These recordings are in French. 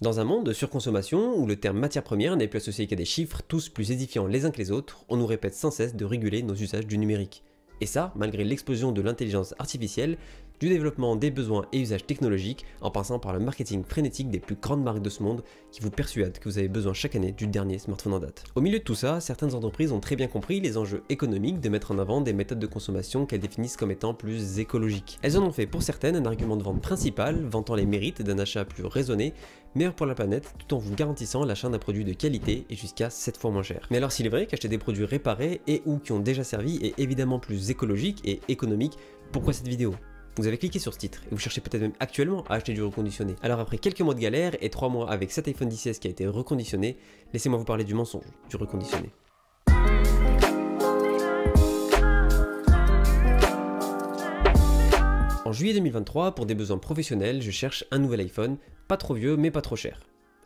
Dans un monde de surconsommation où le terme matière première n'est plus associé qu'à des chiffres tous plus édifiants les uns que les autres, on nous répète sans cesse de réguler nos usages du numérique. Et ça, malgré l'explosion de l'intelligence artificielle, du développement des besoins et usages technologiques, en passant par le marketing frénétique des plus grandes marques de ce monde qui vous persuadent que vous avez besoin chaque année du dernier smartphone en date. Au milieu de tout ça, certaines entreprises ont très bien compris les enjeux économiques de mettre en avant des méthodes de consommation qu'elles définissent comme étant plus écologiques. Elles en ont fait pour certaines un argument de vente principal, vantant les mérites d'un achat plus raisonné, meilleur pour la planète, tout en vous garantissant l'achat d'un produit de qualité et jusqu'à 7 fois moins cher. Mais alors s'il est vrai qu'acheter des produits réparés et ou qui ont déjà servi est évidemment plus écologique et économique, pourquoi cette vidéo ? Vous avez cliqué sur ce titre et vous cherchez peut-être même actuellement à acheter du reconditionné. Alors après quelques mois de galère et 3 mois avec cet iPhone XS qui a été reconditionné, laissez-moi vous parler du mensonge du reconditionné. En juillet 2023, pour des besoins professionnels, je cherche un nouvel iPhone, pas trop vieux mais pas trop cher.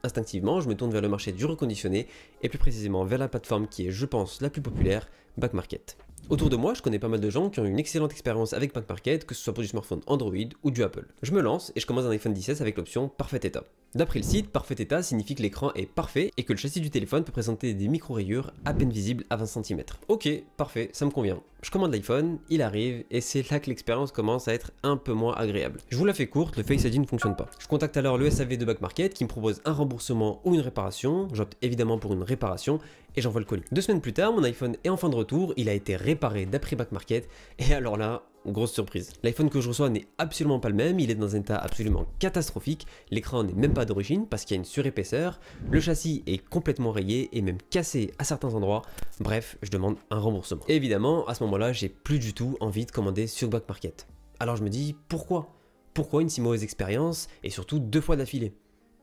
Instinctivement, je me tourne vers le marché du reconditionné et plus précisément vers la plateforme qui est, je pense, la plus populaire, Back Market. Autour de moi, je connais pas mal de gens qui ont eu une excellente expérience avec Back Market, que ce soit pour du smartphone Android ou du Apple. Je me lance et je commande un iPhone XS avec l'option Parfait état. D'après le site, Parfait état signifie que l'écran est parfait et que le châssis du téléphone peut présenter des micro-rayures à peine visibles à 20 cm. Ok, parfait, ça me convient. Je commande l'iPhone, il arrive et c'est là que l'expérience commence à être un peu moins agréable. Je vous la fais courte, le Face ID ne fonctionne pas. Je contacte alors le SAV de Back Market qui me propose un remboursement ou une réparation, j'opte évidemment pour une réparation et j'envoie le colis. 2 semaines plus tard, mon iPhone est enfin de retour, il a été réparé d'après Back Market et alors là, grosse surprise. L'iPhone que je reçois n'est absolument pas le même, il est dans un état absolument catastrophique, l'écran n'est même pas d'origine parce qu'il y a une surépaisseur, le châssis est complètement rayé et même cassé à certains endroits, bref, je demande un remboursement. Et évidemment, à ce moment-là, j'ai plus du tout envie de commander sur Back Market. Alors je me dis, pourquoi une si mauvaise expérience et surtout 2 fois d'affilée?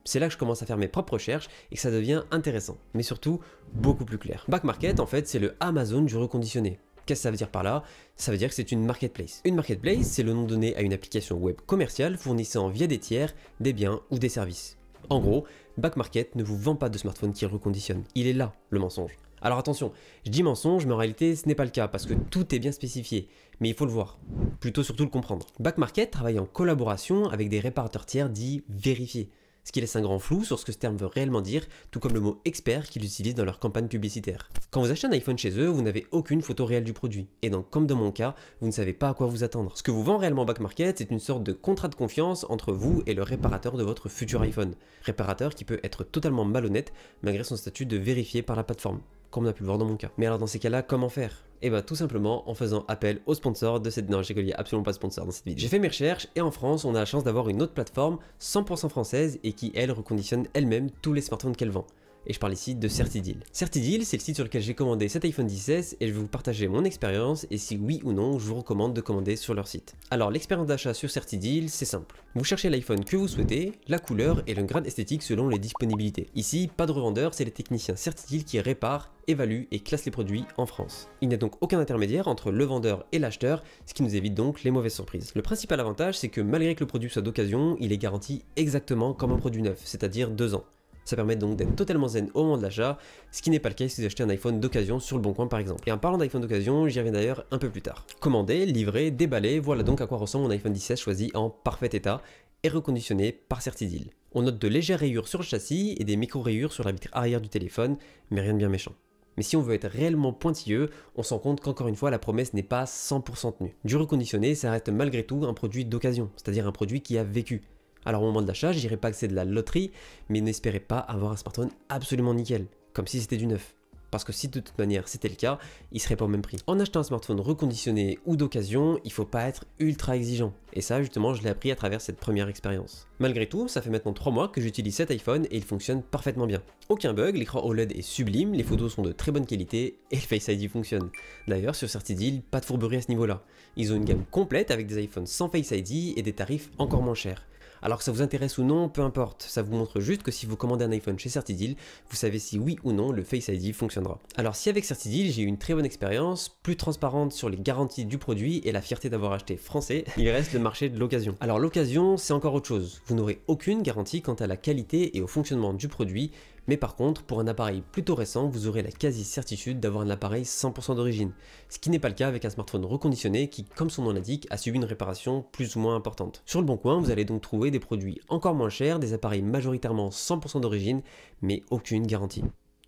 C'est là que je commence à faire mes propres recherches et que ça devient intéressant, mais surtout beaucoup plus clair. Back Market, en fait, c'est le Amazon du reconditionné. Qu'est-ce que ça veut dire par là? Ça veut dire que c'est une marketplace. Une marketplace, c'est le nom donné à une application web commerciale fournissant via des tiers des biens ou des services. En gros, Back Market ne vous vend pas de smartphone qui reconditionne. Il est là, le mensonge. Alors attention, je dis mensonge, mais en réalité ce n'est pas le cas parce que tout est bien spécifié, mais il faut le voir, plutôt surtout le comprendre. Back Market travaille en collaboration avec des réparateurs tiers dits vérifiés, ce qui laisse un grand flou sur ce que ce terme veut réellement dire, tout comme le mot expert qu'ils utilisent dans leur campagne publicitaire. Quand vous achetez un iPhone chez eux, vous n'avez aucune photo réelle du produit, et donc comme dans mon cas, vous ne savez pas à quoi vous attendre. Ce que vous vend réellement Back Market, c'est une sorte de contrat de confiance entre vous et le réparateur de votre futur iPhone. Réparateur qui peut être totalement malhonnête malgré son statut de vérifié par la plateforme, comme on a pu le voir dans mon cas. Mais alors dans ces cas-là, comment faire? Et bah tout simplement en faisant appel au sponsor de cette... Non, j'ai collé absolument pas de sponsor dans cette vidéo. J'ai fait mes recherches et en France, on a la chance d'avoir une autre plateforme 100% française et qui, elle, reconditionne elle-même tous les smartphones qu'elle vend. Et je parle ici de Certideal. Certideal, c'est le site sur lequel j'ai commandé cet iPhone XS et je vais vous partager mon expérience et si oui ou non, je vous recommande de commander sur leur site. Alors l'expérience d'achat sur Certideal, c'est simple. Vous cherchez l'iPhone que vous souhaitez, la couleur et le grade esthétique selon les disponibilités. Ici, pas de revendeur, c'est les techniciens Certideal qui réparent, évaluent et classent les produits en France. Il n'y a donc aucun intermédiaire entre le vendeur et l'acheteur, ce qui nous évite donc les mauvaises surprises. Le principal avantage, c'est que malgré que le produit soit d'occasion, il est garanti exactement comme un produit neuf, c'est-à-dire 2 ans. Ça permet donc d'être totalement zen au moment de l'achat, ce qui n'est pas le cas si vous achetez un iPhone d'occasion sur le Bon Coin par exemple. Et en parlant d'iPhone d'occasion, j'y reviens d'ailleurs un peu plus tard. Commandé, livré, déballé, voilà donc à quoi ressemble mon iPhone 17 choisi en parfait état et reconditionné par Certideal. On note de légères rayures sur le châssis et des micro-rayures sur la vitre arrière du téléphone, mais rien de bien méchant. Mais si on veut être réellement pointilleux, on se rend compte qu'encore une fois la promesse n'est pas 100% tenue. Du reconditionné, ça reste malgré tout un produit d'occasion, c'est-à-dire un produit qui a vécu. Alors au moment de l'achat, je dirais pas que c'est de la loterie, mais n'espérez pas avoir un smartphone absolument nickel, comme si c'était du neuf. Parce que si de toute manière c'était le cas, il serait pas au même prix. En achetant un smartphone reconditionné ou d'occasion, il faut pas être ultra exigeant. Et ça justement, je l'ai appris à travers cette première expérience. Malgré tout, ça fait maintenant 3 mois que j'utilise cet iPhone et il fonctionne parfaitement bien. Aucun bug, l'écran OLED est sublime, les photos sont de très bonne qualité et le Face ID fonctionne. D'ailleurs, sur Certideal, pas de fourberie à ce niveau-là. Ils ont une gamme complète avec des iPhones sans Face ID et des tarifs encore moins chers. Alors que ça vous intéresse ou non, peu importe, ça vous montre juste que si vous commandez un iPhone chez Certideal, vous savez si oui ou non le Face ID fonctionnera. Alors si avec Certideal j'ai eu une très bonne expérience, plus transparente sur les garanties du produit et la fierté d'avoir acheté français, il reste le marché de l'occasion. Alors l'occasion c'est encore autre chose, vous n'aurez aucune garantie quant à la qualité et au fonctionnement du produit, Mais par contre, pour un appareil plutôt récent, vous aurez la quasi-certitude d'avoir un appareil 100% d'origine, ce qui n'est pas le cas avec un smartphone reconditionné qui, comme son nom l'indique, a subi une réparation plus ou moins importante. Sur le bon coin, vous allez donc trouver des produits encore moins chers, des appareils majoritairement 100% d'origine, mais aucune garantie.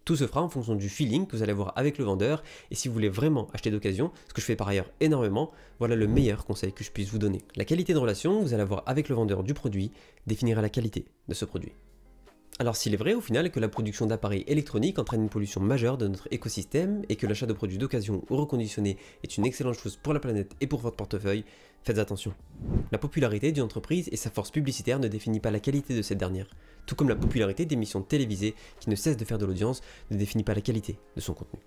Tout se fera en fonction du feeling que vous allez avoir avec le vendeur, et si vous voulez vraiment acheter d'occasion, ce que je fais par ailleurs énormément, voilà le meilleur conseil que je puisse vous donner. La qualité de relation que vous allez avoir avec le vendeur du produit définira la qualité de ce produit. Alors s'il est vrai au final que la production d'appareils électroniques entraîne une pollution majeure de notre écosystème et que l'achat de produits d'occasion ou reconditionnés est une excellente chose pour la planète et pour votre portefeuille, faites attention. La popularité d'une entreprise et sa force publicitaire ne définit pas la qualité de cette dernière, tout comme la popularité d'émissions télévisées qui ne cessent de faire de l'audience ne définit pas la qualité de son contenu.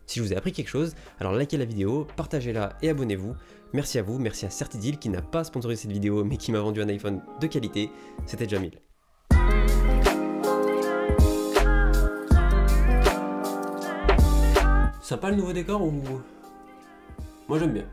Si je vous ai appris quelque chose, alors likez la vidéo, partagez-la et abonnez-vous. Merci à vous, merci à Certideal qui n'a pas sponsorisé cette vidéo mais qui m'a vendu un iPhone de qualité, c'était Jamil. Sympa le nouveau décor ou... Moi j'aime bien.